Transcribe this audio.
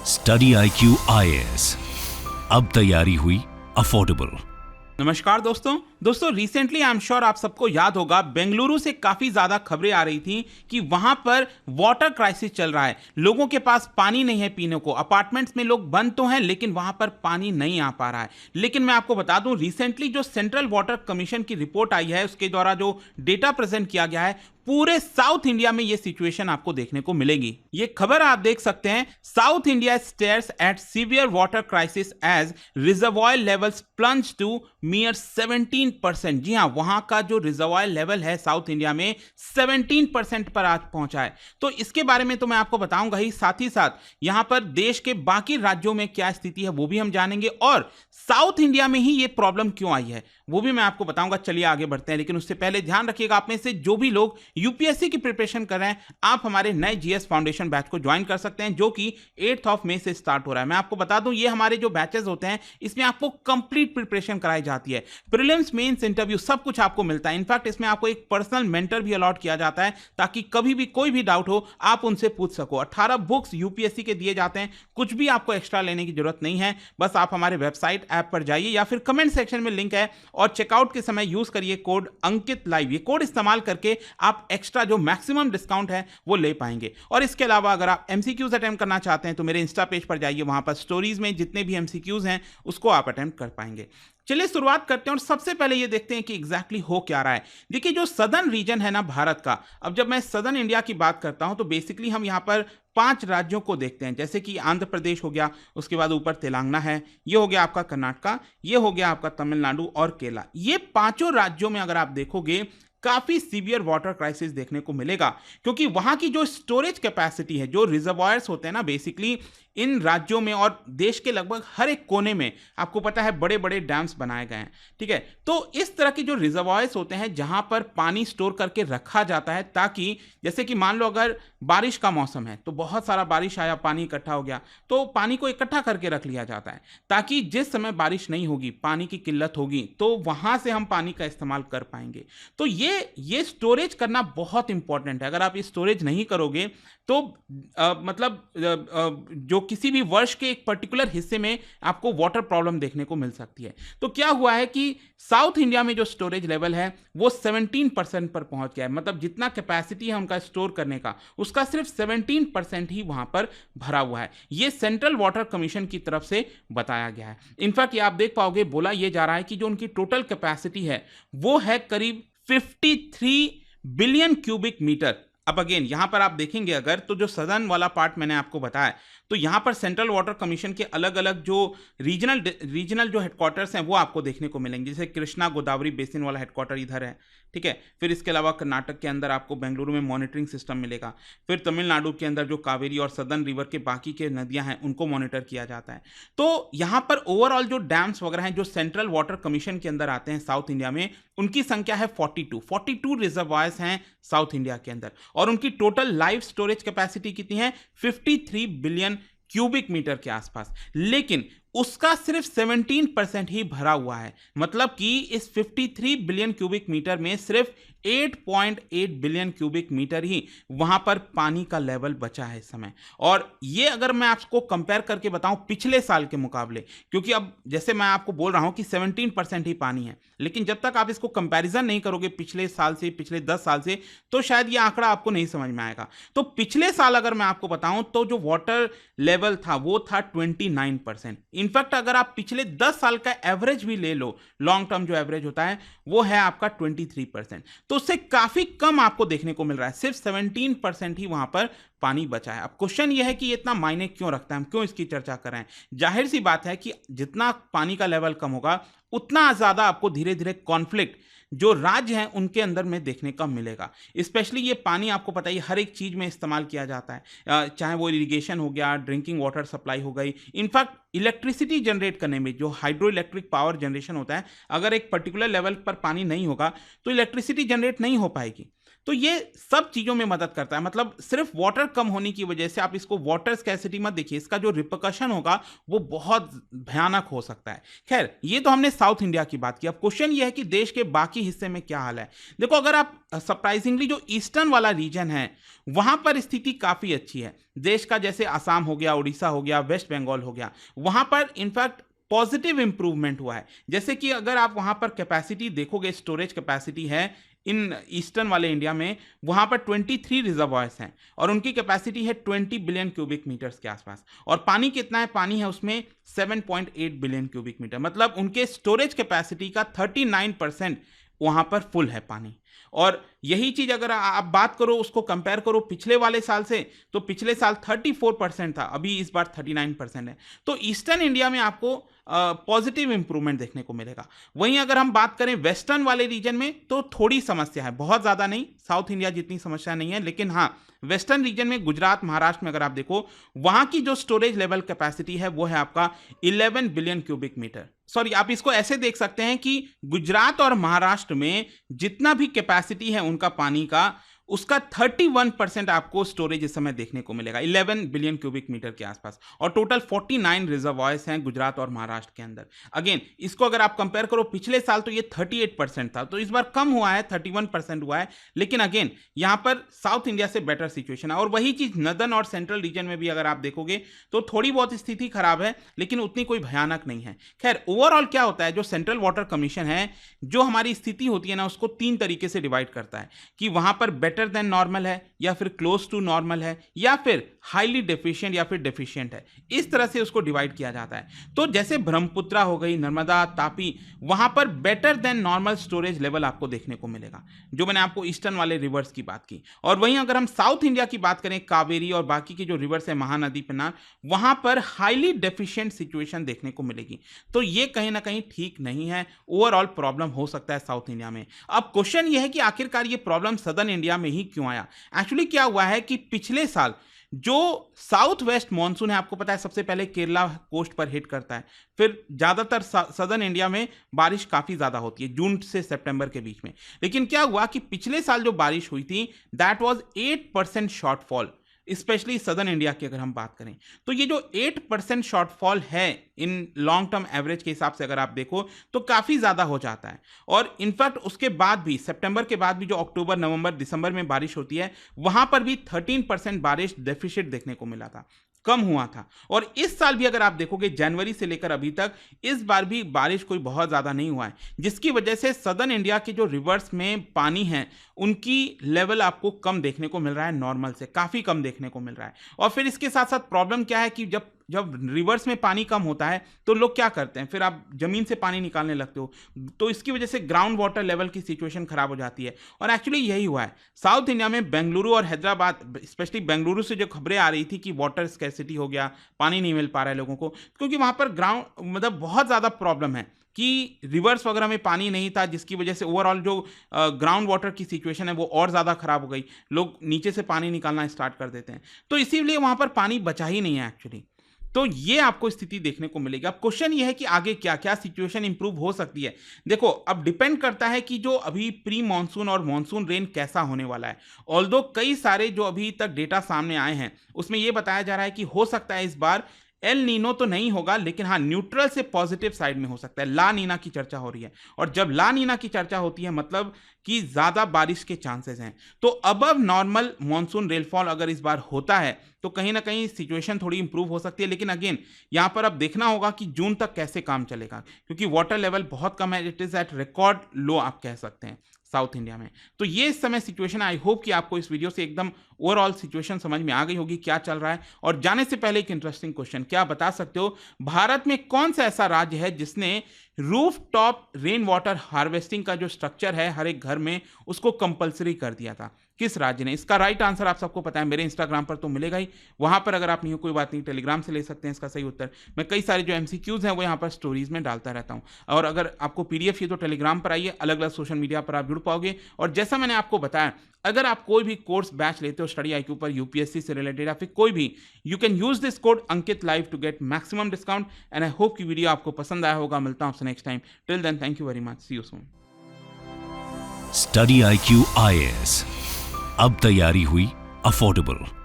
Study IQ IAS, अब तैयारी हुई अफोर्डेबल। नमस्कार दोस्तों रिसेंटली आई एम श्योर आप सबको याद होगा, बेंगलुरु से काफी ज्यादा खबरें आ रही थी कि वहां पर वाटर क्राइसिस चल रहा है। लोगों के पास पानी नहीं है पीने को। अपार्टमेंट्स में लोग बंद तो हैं लेकिन वहां पर पानी नहीं आ पा रहा है। लेकिन मैं आपको बता दूं, रिसेंटली जो सेंट्रल वाटर कमीशन की रिपोर्ट आई है उसके द्वारा जो डेटा प्रेजेंट किया गया है, पूरे साउथ इंडिया में यह सिचुएशन आपको देखने को मिलेगी। ये खबर आप देख सकते हैं, south India stares at severe water crisis as reservoir levels plunge to mere 17%। जी हां, वहां का जो रिजर्वॉयर लेवल है साउथ इंडिया में 17% पर आज पहुंचा है। तो इसके बारे में तो मैं आपको बताऊंगा ही, साथ ही साथ यहां पर देश के बाकी राज्यों में क्या स्थिति है वो भी हम जानेंगे, और साउथ इंडिया में ही ये प्रॉब्लम क्यों आई है वो भी मैं आपको बताऊंगा। चलिए आगे बढ़ते हैं, लेकिन उससे पहले ध्यान रखिएगा, आप में से जो भी लोग यूपीएससी की प्रिपरेशन कर रहे हैं, आप हमारे नए जीएस फाउंडेशन बैच को ज्वाइन कर सकते हैं, जो कि 8 मई से स्टार्ट हो रहा है। मैं आपको बता दूं, ये हमारे जो बैचेस होते हैं इसमें आपको कंप्लीट प्रिपरेशन कराई जाती है। प्रीलिम्स, मेंस, इंटरव्यू सब कुछ आपको मिलता है। इनफैक्ट इसमें आपको एक पर्सनल मेंटर भी अलॉट किया जाता है, ताकि कभी भी कोई भी डाउट हो आप उनसे पूछ सको। 18 बुक्स यूपीएससी के दिए जाते हैं, कुछ भी आपको एक्स्ट्रा लेने की जरूरत नहीं है। बस आप हमारे वेबसाइट ऐप पर जाइए या फिर कमेंट सेक्शन में लिंक है, और चेकआउट के समय यूज करिए कोड अंकित लाइव। ये कोड इस्तेमाल करके आप एक्स्ट्रा जो मैक्सिमम डिस्काउंट है वो ले पाएंगे। और इसके अलावा अगर आप एमसीक्यूज अटेम्प्ट करना चाहते हैं तो मेरे इंस्टा पेज पर जाइए, वहां पर स्टोरीज में जितने भी एमसीक्यूज हैं उसको आप अटेम्प्ट कर पाएंगे। चलिए शुरुआत करते हैं और सबसे पहले ये देखते हैं कि एग्जैक्टली हो क्या रहा है। देखिए, जो सदर्न रीजन है ना भारत का, अब जब मैं सदर्न इंडिया की बात करता हूं तो बेसिकली हम यहां पर 5 राज्यों को देखते हैं, जैसे कि आंध्र प्रदेश हो गया, उसके बाद ऊपर तेलंगाना है, ये हो गया आपका कर्नाटका, ये हो गया आपका तमिलनाडु और केरला। ये पांचों राज्यों में अगर आप देखोगे काफी सीवियर वाटर क्राइसिस देखने को मिलेगा, क्योंकि वहां की जो स्टोरेज कैपेसिटी है, जो रिजर्वायर्स होते हैं ना बेसिकली इन राज्यों में और देश के लगभग हर एक कोने में आपको पता है बड़े बड़े डैम्स बनाए गए हैं। ठीक है, तो इस तरह के जो रिजर्वायर्स होते हैं जहां पर पानी स्टोर करके रखा जाता है, ताकि जैसे कि मान लो अगर बारिश का मौसम है तो बहुत सारा बारिश आया, पानी इकट्ठा हो गया, तो पानी को इकट्ठा करके रख लिया जाता है, ताकि जिस समय बारिश नहीं होगी, पानी की किल्लत होगी, तो वहां से हम पानी का इस्तेमाल कर पाएंगे। तो ये स्टोरेज करना बहुत इंपॉर्टेंट है। अगर आप ये स्टोरेज नहीं करोगे तो जो किसी भी वर्ष के एक पर्टिकुलर हिस्से में आपको वाटर प्रॉब्लम देखने को मिल सकती है। तो क्या हुआ है कि साउथ इंडिया में जो स्टोरेज लेवल है वो 17% पर पहुंच गया है। मतलब जितना कैपेसिटी है उनका स्टोर करने का, उसका सिर्फ 17% ही वहां पर भरा हुआ है। ये सेंट्रल वाटर कमीशन की तरफ से बताया गया है। इनफैक्ट ये आप देख पाओगे, बोला यह जा रहा है कि जो उनकी टोटल कैपेसिटी है वो है करीब 53 बिलियन क्यूबिक मीटर। अब अगेन यहां पर आप देखेंगे अगर, तो जो सदर्न वाला पार्ट मैंने आपको बताया, तो यहां पर सेंट्रल वाटर कमीशन के अलग अलग जो रीजनल जो हेडक्वार्टर्स हैं वो आपको देखने को मिलेंगे। जैसे कृष्णा गोदावरी बेसिन वाला हेडक्वार्टर इधर है, ठीक है। फिर इसके अलावा कर्नाटक के अंदर आपको बेंगलुरु में मॉनिटरिंग सिस्टम मिलेगा। फिर तमिलनाडु के अंदर जो कावेरी और सदर्न रिवर के बाकी के नदियां हैं उनको मॉनिटर किया जाता है। तो यहां पर ओवरऑल जो डैम्स वगैरह हैं जो सेंट्रल वाटर कमीशन के अंदर आते हैं साउथ इंडिया में, उनकी संख्या है 42 रिजर्वायर्स हैं साउथ इंडिया के अंदर, और उनकी टोटल लाइव स्टोरेज कैपेसिटी कितनी है? 53 बिलियन क्यूबिक मीटर के आसपास। लेकिन उसका सिर्फ 17% ही भरा हुआ है। मतलब कि इस 53 बिलियन क्यूबिक मीटर में सिर्फ 8.8 बिलियन क्यूबिक मीटर ही वहां पर पानी का लेवल बचा है इस समय। और ये अगर मैं आपको कंपेयर करके बताऊं पिछले साल के मुकाबले, क्योंकि अब जैसे मैं आपको बोल रहा हूं कि 17% ही पानी है, लेकिन जब तक आप इसको कंपैरिजन नहीं करोगे पिछले साल से, पिछले 10 साल से, तो शायद ये आंकड़ा आपको नहीं समझ में आएगा। तो पिछले साल अगर मैं आपको बताऊं तो जो वाटर लेवल था वो था 29%। इनफैक्ट अगर आप पिछले 10 साल का एवरेज भी ले लो, लॉन्ग टर्म जो एवरेज होता है वो है आपका 23%। तो उससे काफी कम आपको देखने को मिल रहा है, सिर्फ 17% ही वहां पर पानी बचा है। अब क्वेश्चन यह है कि ये इतना मायने क्यों रखता है, हम क्यों इसकी चर्चा कर रहे हैं? जाहिर सी बात है कि जितना पानी का लेवल कम होगा उतना ज्यादा आपको धीरे धीरे कॉन्फ्लिक्ट जो राज्य हैं उनके अंदर में देखने का मिलेगा। स्पेशली ये पानी आपको पता है हर एक चीज में इस्तेमाल किया जाता है, चाहे वो इरिगेशन हो गया, ड्रिंकिंग वाटर सप्लाई हो गई, इनफैक्ट इलेक्ट्रिसिटी जनरेट करने में जो हाइड्रो इलेक्ट्रिक पावर जनरेशन होता है, अगर एक पर्टिकुलर लेवल पर पानी नहीं होगा तो इलेक्ट्रिसिटी जनरेट नहीं हो पाएगी। तो ये सब चीज़ों में मदद करता है। मतलब सिर्फ वाटर कम होने की वजह से आप इसको वाटर स्कैसिटी मत देखिए, इसका जो रिपरकशन होगा वो बहुत भयानक हो सकता है। खैर, ये तो हमने साउथ इंडिया की बात की। अब क्वेश्चन ये है कि देश के बाकी हिस्से में क्या हाल है। देखो, अगर आप सरप्राइजिंगली जो ईस्टर्न वाला रीजन है वहां पर स्थिति काफी अच्छी है। देश का जैसे असम हो गया, उड़ीसा हो गया, वेस्ट बंगाल हो गया, वहां पर इनफैक्ट पॉजिटिव इंप्रूवमेंट हुआ है। जैसे कि अगर आप वहां पर कैपेसिटी देखोगे, स्टोरेज कैपेसिटी है इन ईस्टर्न वाले इंडिया में, वहां पर 23 रिजर्वॉयर्स हैं और उनकी कैपेसिटी है 20 बिलियन क्यूबिक मीटर्स के आसपास। और पानी कितना है? पानी है उसमें 7.8 बिलियन क्यूबिक मीटर। मतलब उनके स्टोरेज कैपेसिटी का 39% वहां पर फुल है पानी। और यही चीज अगर आप बात करो, उसको कंपेयर करो पिछले वाले साल से, तो पिछले साल 34% था, अभी इस बार 39% है। तो ईस्टर्न इंडिया में आपको पॉजिटिव इंप्रूवमेंट देखने को मिलेगा। वहीं अगर हम बात करें वेस्टर्न वाले रीजन में, तो थोड़ी समस्या है, बहुत ज्यादा नहीं, साउथ इंडिया जितनी समस्या नहीं है, लेकिन हाँ, वेस्टर्न रीजन में गुजरात, महाराष्ट्र में अगर आप देखो, वहां की जो स्टोरेज लेवल कैपेसिटी है वो है आपका 11 बिलियन क्यूबिक मीटर। सॉरी, आप इसको ऐसे देख सकते हैं कि गुजरात और महाराष्ट्र में जितना भी कैपेसिटी है उनका पानी का, उसका 31% आपको स्टोरेज इस समय देखने को मिलेगा, 11 बिलियन क्यूबिक मीटर के आसपास। और टोटल 49 रिजर्वॉयर्स हैं गुजरात और महाराष्ट्र के अंदर। अगेन, इसको अगर आप कंपेयर करो पिछले साल, तो ये 38% था, तो इस बार कम हुआ है, 31% हुआ है। लेकिन अगेन, यहां पर साउथ इंडिया से बेटर सिचुएशन है। और वही चीज नदर्न और सेंट्रल रीजन में भी अगर आप देखोगे तो थोड़ी बहुत स्थिति खराब है, लेकिन उतनी कोई भयानक नहीं है। खैर, ओवरऑल क्या होता है, जो सेंट्रल वाटर कमीशन है, जो हमारी स्थिति होती है ना, उसको 3 तरीके से डिवाइड करता है कि वहां पर बेटर देन नॉर्मल है, या फिर क्लोज टू नॉर्मल है, या फिर हाईली डेफिशिएंट, या फिर डेफिशिएंट है। इस तरह से उसको डिवाइड किया जाता है। तो जैसे ब्रह्मपुत्रा हो गई, नर्मदा, तापी, वहां पर better than normal storage level आपको देखने को मिलेगा, जो मैंने आपको ईस्टर्न वाले रिवर्स की बात की। और वहीं अगर हम साउथ इंडिया की बात करें, कावेरी और बाकी के जो रिवर्स है, महानदी, पेन्नार, वहां पर हाईली डेफिशिएंट सिचुएशन देखने को मिलेगी। तो ये कहीं ना कहीं ठीक नहीं है, ओवरऑल प्रॉब्लम हो सकता है साउथ इंडिया में। अब क्वेश्चन ये है कि आखिरकार ये प्रॉब्लम सदर्न इंडिया में ही क्यों आया। एक्चुअली क्या हुआ है कि पिछले साल जो साउथ वेस्ट मॉनसून है, आपको पता है सबसे पहले केरला कोस्ट पर हिट करता है, फिर ज्यादातर सदर्न इंडिया में बारिश काफी ज्यादा होती है जून से सितंबर के बीच में। लेकिन क्या हुआ कि पिछले साल जो बारिश हुई थी, that was 8% shortfall, specially southern India की अगर हम बात करें। तो ये जो 8% शॉर्टफॉल है इन लॉन्ग टर्म एवरेज के हिसाब से अगर आप देखो, तो काफी ज्यादा हो जाता है। और इनफैक्ट उसके बाद भी, सितंबर के बाद भी जो अक्टूबर, नवंबर, दिसंबर में बारिश होती है, वहां पर भी 13% बारिश डेफिसिट देखने को मिला था, कम हुआ था। और इस साल भी अगर आप देखोगे, जनवरी से लेकर अभी तक, इस बार भी बारिश कोई बहुत ज्यादा नहीं हुआ है, जिसकी वजह से सदर्न इंडिया के जो रिवर्स में पानी है, उनकी लेवल आपको कम देखने को मिल रहा है, नॉर्मल से काफी कम देखने को मिल रहा है। और फिर इसके साथ साथ प्रॉब्लम क्या है कि जब रिवर्स में पानी कम होता है, तो लोग क्या करते हैं, फिर आप जमीन से पानी निकालने लगते हो, तो इसकी वजह से ग्राउंड वाटर लेवल की सिचुएशन खराब हो जाती है। और एक्चुअली यही हुआ है साउथ इंडिया में। बेंगलुरु और हैदराबाद, स्पेशली बेंगलुरु से जो खबरें आ रही थी कि वाटर स्कैर्सिटी हो गया, पानी नहीं मिल पा रहा है लोगों को, क्योंकि वहां पर ग्राउंड मतलब बहुत ज्यादा प्रॉब्लम है कि रिवर्स वगैरह में पानी नहीं था, जिसकी वजह से ओवरऑल जो ग्राउंड वाटर की सिचुएशन है वो और ज़्यादा खराब हो गई। लोग नीचे से पानी निकालना स्टार्ट कर देते हैं, तो इसीलिए वहाँ पर पानी बचा ही नहीं है एक्चुअली। तो ये आपको स्थिति देखने को मिलेगी। अब क्वेश्चन ये है कि आगे क्या क्या सिचुएशन इंप्रूव हो सकती है। देखो, अब डिपेंड करता है कि जो अभी प्री मॉनसून और मॉनसून रेन कैसा होने वाला है। ऑल्दो कई सारे जो अभी तक डेटा सामने आए हैं, उसमें यह बताया जा रहा है कि हो सकता है इस बार एल नीनो तो नहीं होगा, लेकिन हाँ, न्यूट्रल से पॉजिटिव साइड में हो सकता है। ला नीना की चर्चा हो रही है, और जब ला नीना की चर्चा होती है, मतलब कि ज्यादा बारिश के चांसेस हैं। तो अबव नॉर्मल मॉनसून रेनफॉल अगर इस बार होता है, तो कहीं ना कहीं सिचुएशन थोड़ी इंप्रूव हो सकती है। लेकिन अगेन, यहां पर अब देखना होगा कि जून तक कैसे काम चलेगा, क्योंकि वाटर लेवल बहुत कम है, it is at record low आप कह सकते हैं साउथ इंडिया में। तो ये इस समय सिचुएशन है। आई होप कि आपको इस वीडियो से एकदम ओवरऑल सिचुएशन समझ में आ गई होगी क्या चल रहा है। और जाने से पहले एक इंटरेस्टिंग क्वेश्चन, क्या बता सकते हो भारत में कौन सा ऐसा राज्य है जिसने roof top rain water harvesting का जो स्ट्रक्चर है हर एक घर में, उसको कंपलसरी कर दिया था? किस राज्य ने? इसका राइट आंसर आप सबको पता है, मेरे इंस्टाग्राम पर तो मिलेगा ही, वहां पर अगर आप नहीं हो कोई बात नहीं, टेलीग्राम से ले सकते हैं इसका सही उत्तर। मैं कई सारे जो एमसीक्यूज हैं वो यहाँ पर स्टोरीज में डालता रहता हूँ। और अगर आपको पीडीएफ चाहिए तो टेलीग्राम पर आइए, अलग अलग सोशल मीडिया पर आप जुड़ पाओगे। और जैसा मैंने आपको बताया, अगर आप कोई भी कोर्स बैच लेते हो स्टडी IQ पर, यूपीएससी से रिलेटेड या फिर कोई भी, you can use this code Ankit live to get maximum discount. And I hope कि वीडियो आपको पसंद आया होगा। मिलता हूं आपसे next time. Till then, thank you very much, see you soon. Study IQ IAS। अब तैयारी हुई अफोर्डेबल।